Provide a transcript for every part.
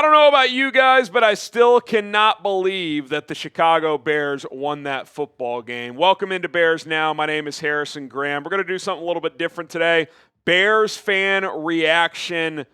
I don't know about you guys, but I still cannot believe that the Chicago Bears won that football game. Welcome into Bears Now. My name is Harrison Graham. We're going to do something a little bit different today. Bears fan reaction,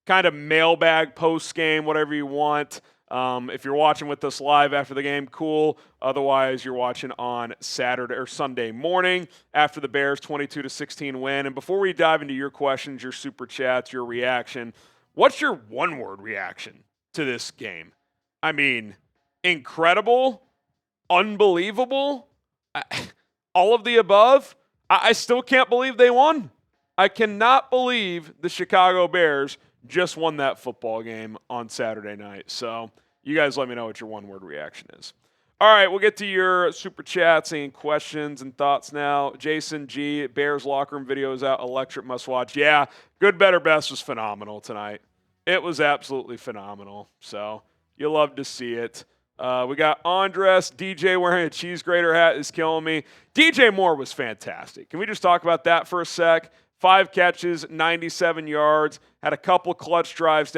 kind of mailbag post-game, whatever you want. If you're watching with us live after the game, cool. Otherwise, you're watching on Saturday or Sunday morning after the Bears 22-16 win. And before we dive into your questions, your super chats, your reaction, what's your one-word reaction to this game? I mean, incredible, unbelievable, all of the above. I still can't believe they won. I cannot believe the Chicago Bears just won that football game on Saturday night. So you guys let me know what your one-word reaction is. All right, we'll get to your super chats and questions and thoughts now. Jason G, Bears locker room video is out. Electric must watch. Yeah, good, better, best was phenomenal tonight. It was absolutely phenomenal. So you love to see it. We got Andres. DJ wearing a cheese grater hat is killing me. DJ Moore was fantastic. Can we just talk about that for a sec? 5 catches, 97 yards, had a couple clutch drives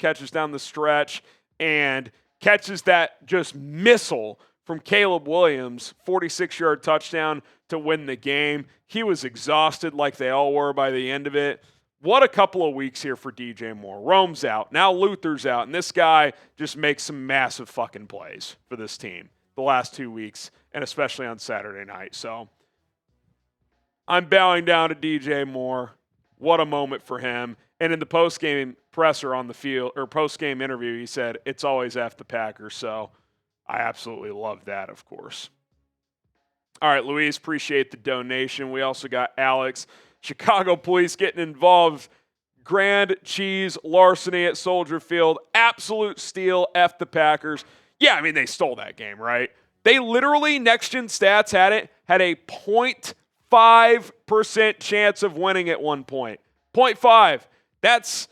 catches down the stretch, and catches that just missile from Caleb Williams, 46-yard touchdown to win the game. He was exhausted like they all were by the end of it. What a couple of weeks here for DJ Moore. Rome's out. Now Luther's out. And this guy just makes some massive fucking plays for this team the last 2 weeks, and especially on Saturday night. So I'm bowing down to DJ Moore. What a moment for him. And in the post-game presser on the field, or post-game interview, he said, it's always F the Packers. So I absolutely love that, of course. All right, Luis, appreciate the donation. We also got Alex. Chicago police getting involved. Grand cheese larceny at Soldier Field. Absolute steal. F the Packers. Yeah, I mean, they stole that game, right? They literally, Next Gen Stats had a 0.5% chance of winning at one point. 0.5. That's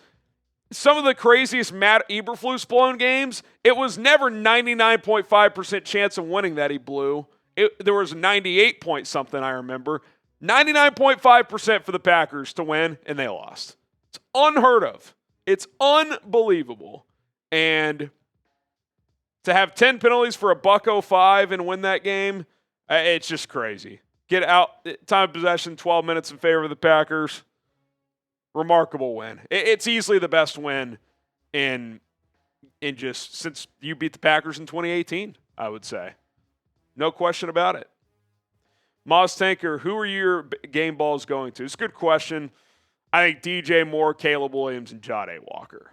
some of the craziest Matt Eberflus blown games. It was never 99.5% chance of winning that he blew. There was 98 point something, I remember. 99.5% for the Packers to win, and they lost. It's unheard of. It's unbelievable. And to have 10 penalties for $1.05 and win that game, it's just crazy. Get out, time of possession, 12 minutes in favor of the Packers. Remarkable win. It's easily the best win in just since you beat the Packers in 2018, I would say. No question about it. Moz Tanker, who are your game balls going to? It's a good question. I think DJ Moore, Caleb Williams, and Jahdae Walker.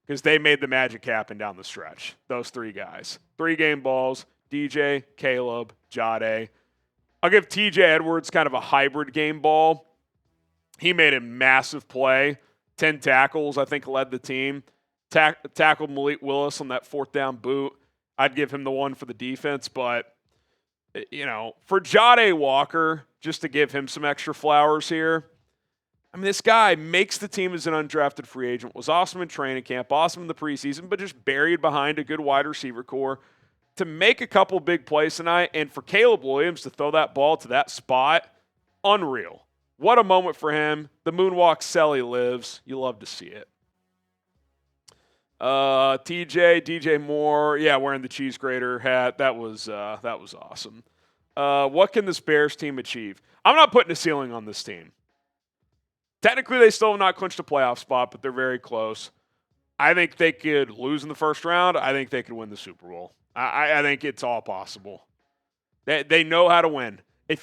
Because they made the magic happen down the stretch. Those 3 guys. 3 game balls. DJ, Caleb, Jahdae. I'll give TJ Edwards kind of a hybrid game ball. He made a massive play. 10 tackles, I think, led the team. Tackled Malik Willis on that 4th down boot. I'd give him the one for the defense, but for Jahdae Walker, just to give him some extra flowers here, I mean, this guy makes the team as an undrafted free agent, was awesome in training camp, awesome in the preseason, but just buried behind a good wide receiver core. To make a couple big plays tonight, and for Caleb Williams to throw that ball to that spot, unreal. What a moment for him. The moonwalk Selly lives. You love to see it. DJ Moore, yeah, wearing the cheese grater hat. That was awesome. What can this Bears team achieve? I'm not putting a ceiling on this team. Technically, they still have not clinched a playoff spot, but they're very close. I think they could lose in the first round. I think they could win the Super Bowl. I think it's all possible. They know how to win. If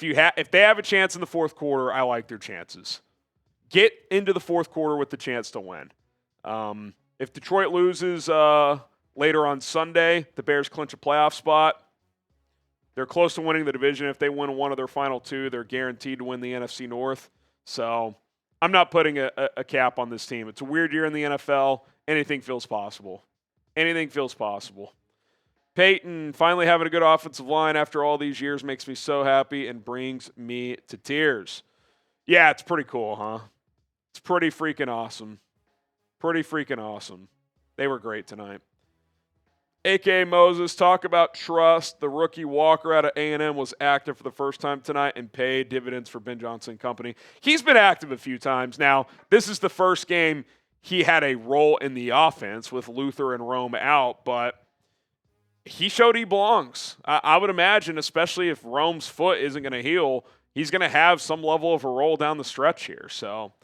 they have a chance in the fourth quarter, I like their chances. Get into the fourth quarter with the chance to win. If Detroit loses later on Sunday, the Bears clinch a playoff spot. They're close to winning the division. If they win one of their final 2, they're guaranteed to win the NFC North. So I'm not putting a cap on this team. It's a weird year in the NFL. Anything feels possible. Anything feels possible. Peyton, finally having a good offensive line after all these years makes me so happy and brings me to tears. Yeah, it's pretty cool, huh? It's pretty freaking awesome. Pretty freaking awesome. They were great tonight. A.K.A. Moses, talk about trust. The rookie Walker out of A&M was active for the first time tonight and paid dividends for Ben Johnson and company. He's been active a few times. Now, this is the first game he had a role in the offense with Luther and Rome out, but he showed he belongs. I would imagine, especially if Rome's foot isn't going to heal, he's going to have some level of a role down the stretch here. So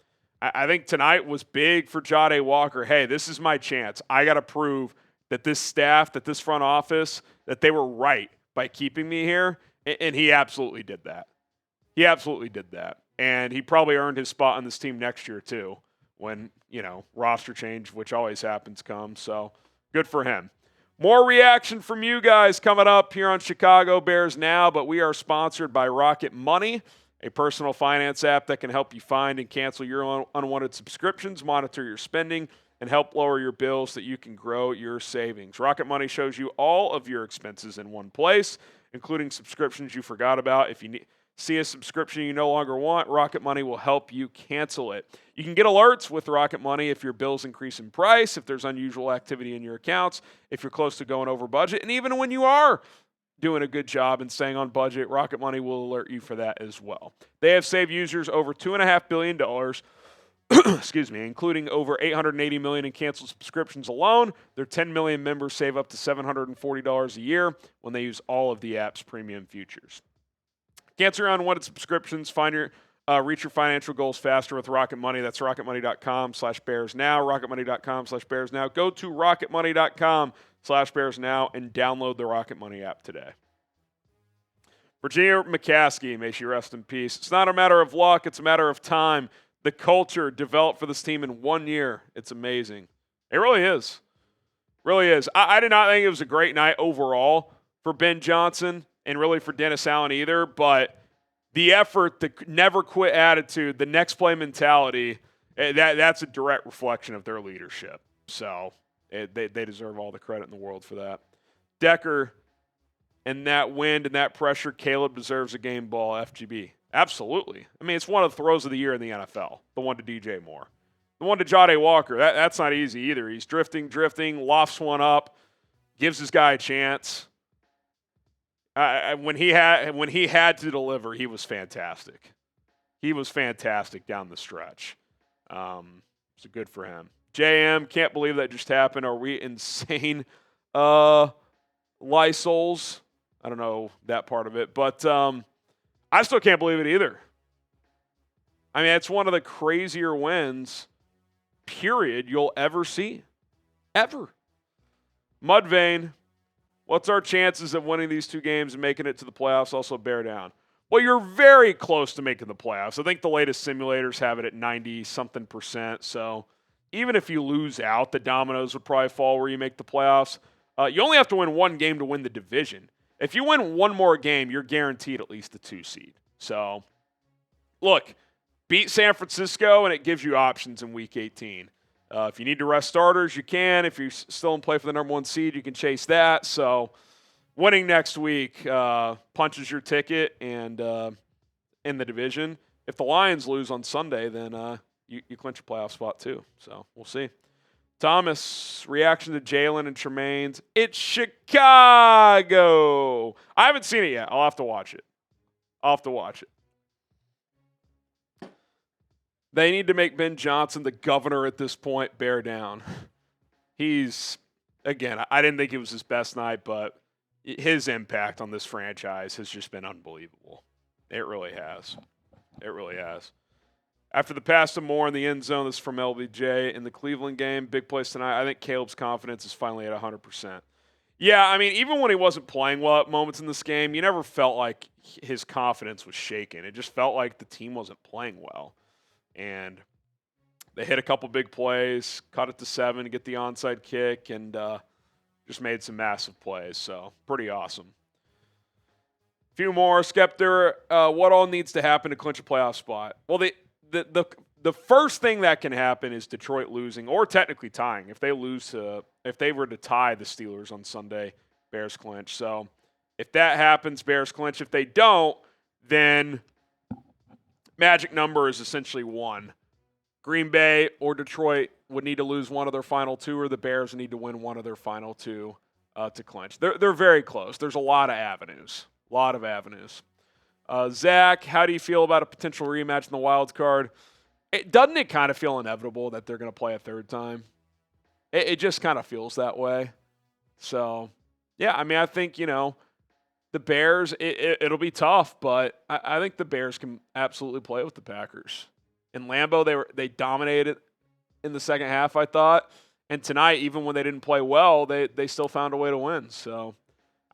I think tonight was big for Jahdae Walker. Hey, this is my chance. I got to prove that this staff, that this front office, that they were right by keeping me here, and he absolutely did that. He absolutely did that. And he probably earned his spot on this team next year too when, roster change, which always happens, comes. So good for him. More reaction from you guys coming up here on Chicago Bears Now, but we are sponsored by Rocket Money, a personal finance app that can help you find and cancel your unwanted subscriptions, monitor your spending, and help lower your bills so that you can grow your savings. Rocket Money shows you all of your expenses in one place, including subscriptions you forgot about. If you see a subscription you no longer want, Rocket Money will help you cancel it. You can get alerts with Rocket Money if your bills increase in price, if there's unusual activity in your accounts, if you're close to going over budget, and even when you are doing a good job and staying on budget, Rocket Money will alert you for that as well. They have saved users over $2.5 billion, including over $880 million in canceled subscriptions alone. Their 10 million members save up to $740 a year when they use all of the app's premium features. Cancel your unwanted subscriptions. Reach your financial goals faster with Rocket Money. That's rocketmoney.com/bearsnow, rocketmoney.com/bearsnow. Go to rocketmoney.com/bearsnow and download the Rocket Money app today. Virginia McCaskey, may she rest in peace. It's not a matter of luck. It's a matter of time. The culture developed for this team in 1 year. It's amazing. It really is. Really is. I did not think it was a great night overall for Ben Johnson and really for Dennis Allen either, but the effort, the never quit attitude, the next play mentality, that's a direct reflection of their leadership. So they deserve all the credit in the world for that. Decker and that wind and that pressure, Caleb deserves a game ball, FGB. Absolutely. I mean, it's one of the throws of the year in the NFL, the one to DJ Moore. The one to Jahdae Walker, that's not easy either. He's drifting, lofts one up, gives his guy a chance. When he had to deliver, he was fantastic. He was fantastic down the stretch. So good for him. JM, can't believe that just happened. Are we insane? Lysols, I don't know that part of it, but I still can't believe it either. I mean, it's one of the crazier wins, period, you'll ever see. Ever. Mudvayne, what's our chances of winning these two games and making it to the playoffs? Also, bear down. Well, you're very close to making the playoffs. I think the latest simulators have it at 90-something%. So even if you lose out, the dominoes would probably fall where you make the playoffs. You only have to win one game to win the division. If you win one more game, you're guaranteed at least the 2 seed. So, look, beat San Francisco, and it gives you options in Week 18. If you need to rest starters, you can. If you're still in play for the number 1 seed, you can chase that. So, winning next week punches your ticket and in the division. If the Lions lose on Sunday, then you clinch a playoff spot too. So, we'll see. Thomas, reaction to Jalen and Tremaine's. It's Chicago. I haven't seen it yet. I'll have to watch it. They need to make Ben Johnson the governor at this point. Bear down. He's, again, I didn't think it was his best night, but his impact on this franchise has just been unbelievable. It really has. After the pass to Moore in the end zone, this is from LBJ in the Cleveland game. Big place tonight. I think Caleb's confidence is finally at 100%. Yeah, I mean, even when he wasn't playing well at moments in this game, you never felt like his confidence was shaken. It just felt like the team wasn't playing well. And they hit a couple big plays, cut it to 7 to get the onside kick, and just made some massive plays. So, pretty awesome. A few more. Skepter, what all needs to happen to clinch a playoff spot? Well, the first thing that can happen is Detroit losing, or technically tying. If they were to tie the Steelers on Sunday, Bears clinch. So if that happens, Bears clinch. If they don't, then magic number is essentially 1. Green Bay or Detroit would need to lose one of their final 2, or the Bears need to win one of their final 2 to clinch. They're very close. There's a lot of avenues. Zach, how do you feel about a potential rematch in the wild card? Doesn't it kind of feel inevitable that they're going to play a third time? It just kind of feels that way. So, yeah, I mean, I think, the Bears, it'll be tough, but I think the Bears can absolutely play with the Packers. In Lambeau, they dominated in the second half, I thought. And tonight, even when they didn't play well, they still found a way to win. So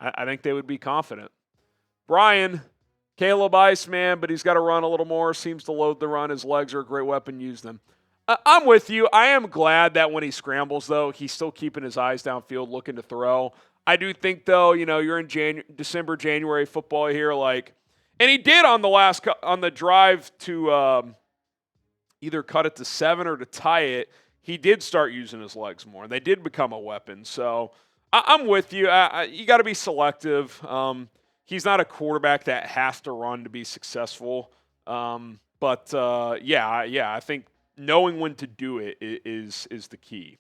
I think they would be confident. Brian, Caleb Ice, man, but he's got to run a little more. Seems to load the run. His legs are a great weapon. Use them. I'm with you. I am glad that when he scrambles, though, he's still keeping his eyes downfield, looking to throw. I do think, though, you're in December, January football here, and he did on the drive to either cut it to 7 or to tie it. He did start using his legs more, and they did become a weapon. So I'm with you. You got to be selective. He's not a quarterback that has to run to be successful. But I think knowing when to do it is the key.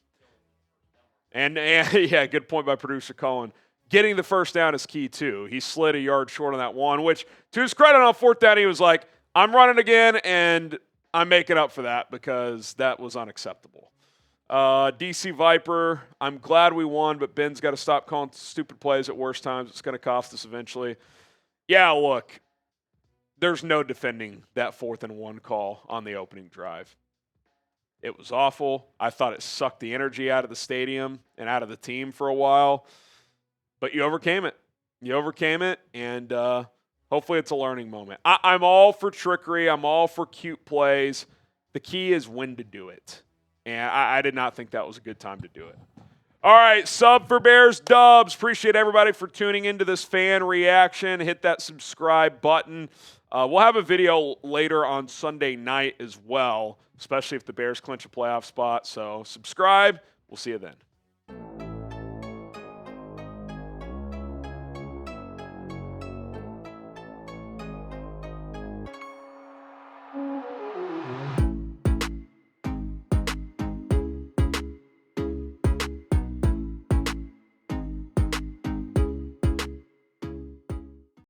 And yeah, good point by producer Cohen. Getting the first down is key too. He slid a yard short on that one, which to his credit on fourth down, he was like, I'm running again, and I'm making up for that because that was unacceptable. DC Viper, I'm glad we won, but Ben's got to stop calling stupid plays at worst times. It's going to cost us eventually. Yeah, look, there's no defending that 4th and 1 call on the opening drive. It was awful. I thought it sucked the energy out of the stadium and out of the team for a while. But you overcame it. And hopefully it's a learning moment. I'm all for trickery. I'm all for cute plays. The key is when to do it. And I did not think that was a good time to do it. All right, sub for Bears Dubs. Appreciate everybody for tuning into this fan reaction. Hit that subscribe button. We'll have a video later on Sunday night as well, especially if the Bears clinch a playoff spot. So subscribe. We'll see you then.